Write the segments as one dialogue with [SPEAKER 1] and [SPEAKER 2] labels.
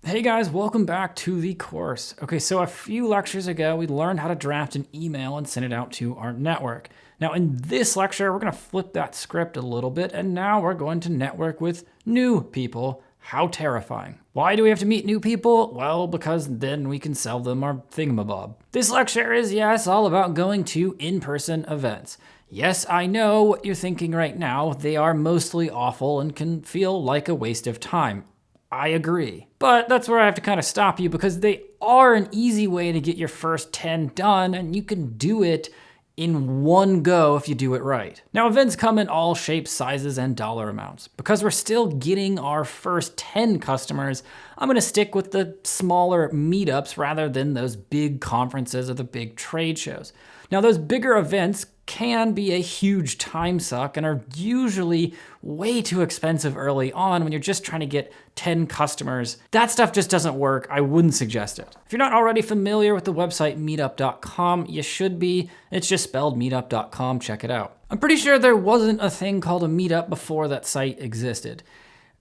[SPEAKER 1] Hey guys, welcome back to the course. Okay, so a few lectures ago, we learned how to draft an email and send it out to our network. Now in this lecture, we're gonna flip that script a little bit, and now we're going to network with new people. How terrifying. Why do we have to meet new people? Well, because then we can sell them our thingamabob. This lecture is, yes, all about going to in-person events. Yes, I know what you're thinking right now. They are mostly awful and can feel like a waste of time. I agree. But that's where I have to kind of stop you because they are an easy way to get your first 10 done, and you can do it in one go if you do it right. Now, events come in all shapes, sizes, and dollar amounts. Because we're still getting our first 10 customers, I'm gonna stick with the smaller meetups rather than those big conferences or the big trade shows. Now, those bigger events can be a huge time suck and are usually way too expensive early on when you're just trying to get 10 customers. That stuff just doesn't work. I wouldn't suggest it. If you're not already familiar with the website meetup.com, you should be. It's just spelled meetup.com. Check it out. I'm pretty sure there wasn't a thing called a meetup before that site existed.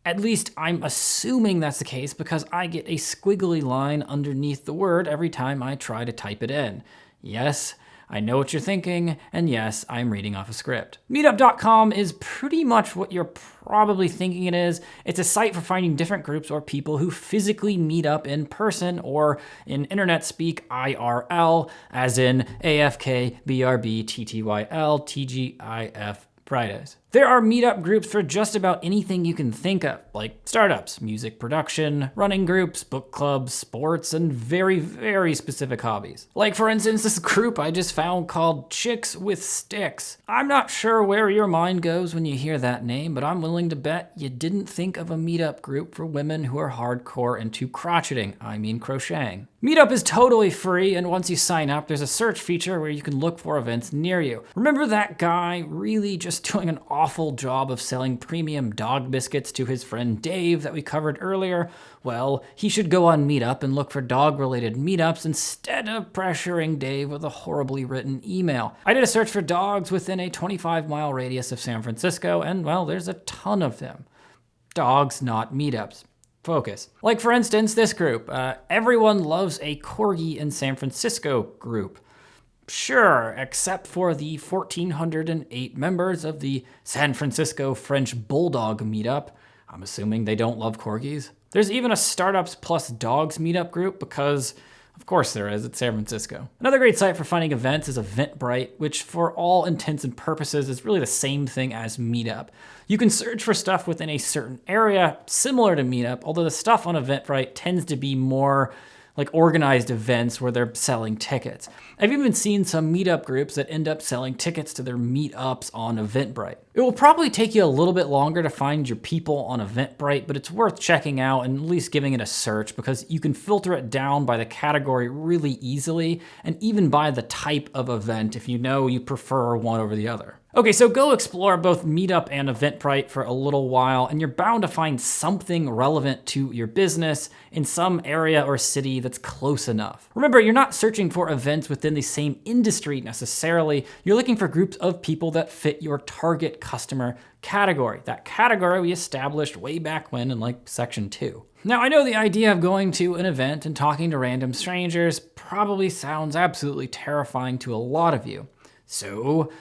[SPEAKER 1] At least I'm assuming that's the case because I get a squiggly line underneath the word every time I try to type it in. Yes, I know what you're thinking, and yes, I'm reading off a script. Meetup.com is pretty much what you're probably thinking it is. It's a site for finding different groups or people who physically meet up in person, or in internet speak, IRL, as in AFK, BRB, TTYL, TGIF, Fridays. There are meetup groups for just about anything you can think of, like startups, music production, running groups, book clubs, sports, and very, very specific hobbies. Like for instance, this group I just found called Chicks with Sticks. I'm not sure where your mind goes when you hear that name, but I'm willing to bet you didn't think of a meetup group for women who are hardcore into crocheting, crocheting. Meetup is totally free, and once you sign up, there's a search feature where you can look for events near you. Remember that guy really just doing an awful job of selling premium dog biscuits to his friend Dave that we covered earlier? Well, he should go on Meetup and look for dog-related meetups instead of pressuring Dave with a horribly written email. I did a search for dogs within a 25-mile radius of San Francisco, and well, there's a ton of them. Dogs, not meetups. Focus. Like for instance, this group, Everyone Loves a Corgi in San Francisco group. Sure, except for the 1,408 members of the San Francisco French Bulldog meetup. I'm assuming they don't love corgis. There's even a Startups Plus Dogs meetup group because, of course there is, it's San Francisco. Another great site for finding events is Eventbrite, which for all intents and purposes is really the same thing as Meetup. You can search for stuff within a certain area, similar to Meetup, although the stuff on Eventbrite tends to be more like organized events where they're selling tickets. I've even seen some meetup groups that end up selling tickets to their meetups on Eventbrite. It will probably take you a little bit longer to find your people on Eventbrite, but it's worth checking out and at least giving it a search because you can filter it down by the category really easily and even by the type of event if you know you prefer one over the other. Okay, so go explore both Meetup and Eventbrite for a little while, and you're bound to find something relevant to your business in some area or city that's close enough. Remember, you're not searching for events within the same industry necessarily. You're looking for groups of people that fit your target customer category. That category we established way back when in like section 2. Now, I know the idea of going to an event and talking to random strangers probably sounds absolutely terrifying to a lot of you. So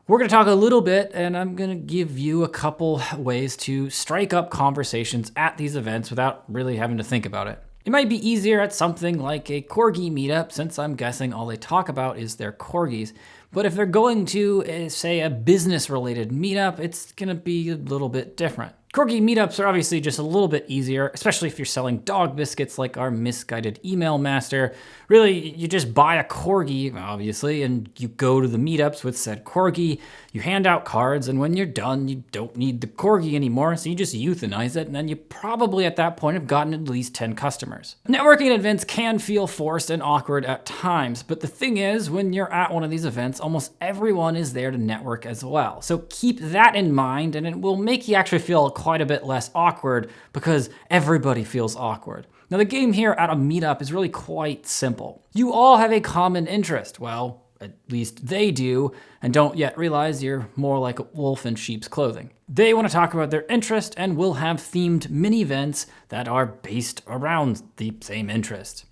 [SPEAKER 1] we're gonna talk a little bit, and I'm gonna give you a couple ways to strike up conversations at these events without really having to think about it. It might be easier at something like a corgi meetup, since I'm guessing all they talk about is their corgis. But if they're going to, say, a business-related meetup, it's gonna be a little bit different. Corgi meetups are obviously just a little bit easier, especially if you're selling dog biscuits like our misguided email master. Really, you just buy a corgi, obviously, and you go to the meetups with said corgi, you hand out cards, and when you're done, you don't need the corgi anymore, so you just euthanize it, and then you probably at that point have gotten at least 10 customers. Networking at events can feel forced and awkward at times, but the thing is, when you're at one of these events, almost everyone is there to network as well. So keep that in mind, and it will make you actually feel quite a bit less awkward because everybody feels awkward. Now the game here at a meetup is really quite simple. You all have a common interest. Well, at least they do, and don't yet realize you're more like a wolf in sheep's clothing. They want to talk about their interest and will have themed mini events that are based around the same interest.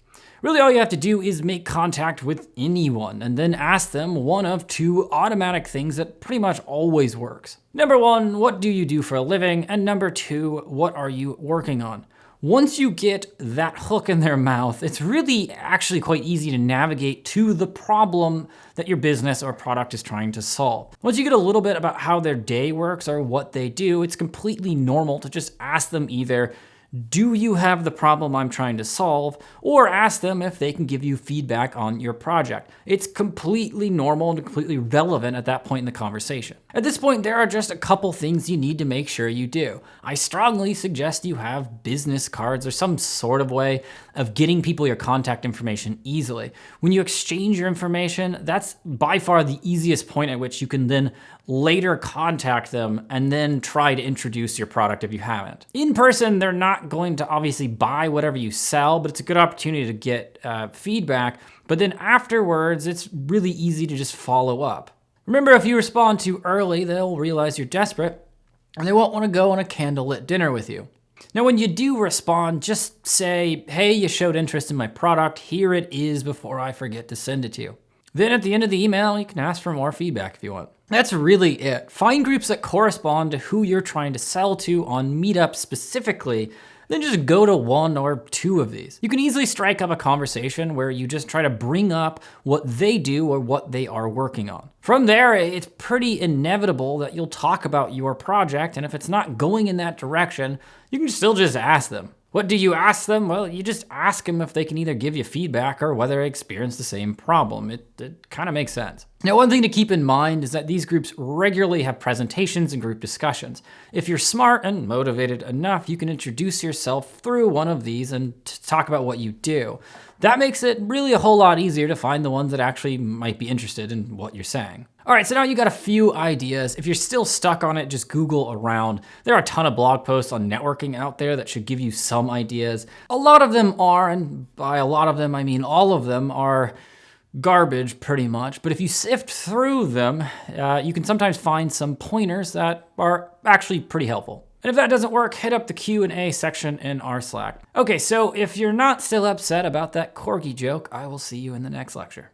[SPEAKER 1] Really, all you have to do is make contact with anyone and then ask them one of two automatic things that pretty much always works. Number one, what do you do for a living? And number two, what are you working on? Once you get that hook in their mouth, it's really actually quite easy to navigate to the problem that your business or product is trying to solve. Once you get a little bit about how their day works or what they do, it's completely normal to just ask them either, do you have the problem I'm trying to solve? Or ask them if they can give you feedback on your project. It's completely normal and completely relevant at that point in the conversation. At this point, there are just a couple things you need to make sure you do. I strongly suggest you have business cards or some sort of way of getting people your contact information easily. When you exchange your information, that's by far the easiest point at which you can then later contact them and then try to introduce your product if you haven't. In person, they're not going to obviously buy whatever you sell, but it's a good opportunity to get feedback. But then afterwards, it's really easy to just follow up. Remember, if you respond too early, they'll realize you're desperate and they won't want to go on a candlelit dinner with you. Now, when you do respond, just say, hey, you showed interest in my product. Here it is before I forget to send it to you. Then at the end of the email, you can ask for more feedback if you want. That's really it. Find groups that correspond to who you're trying to sell to on meetups specifically, then just go to one or two of these. You can easily strike up a conversation where you just try to bring up what they do or what they are working on. From there, it's pretty inevitable that you'll talk about your project, and if it's not going in that direction, you can still just ask them. What do you ask them? Well, you just ask them if they can either give you feedback or whether they experience the same problem. It kind of makes sense. Now, one thing to keep in mind is that these groups regularly have presentations and group discussions. If you're smart and motivated enough, you can introduce yourself through one of these and talk about what you do. That makes it really a whole lot easier to find the ones that actually might be interested in what you're saying. All right, so now you got a few ideas. If you're still stuck on it, just Google around. There are a ton of blog posts on networking out there that should give you some ideas. A lot of them are, and by a lot of them, I mean all of them are garbage pretty much. But if you sift through them, you can sometimes find some pointers that are actually pretty helpful. And if that doesn't work, hit up the Q&A section in our Slack. Okay, so if you're not still upset about that corgi joke, I will see you in the next lecture.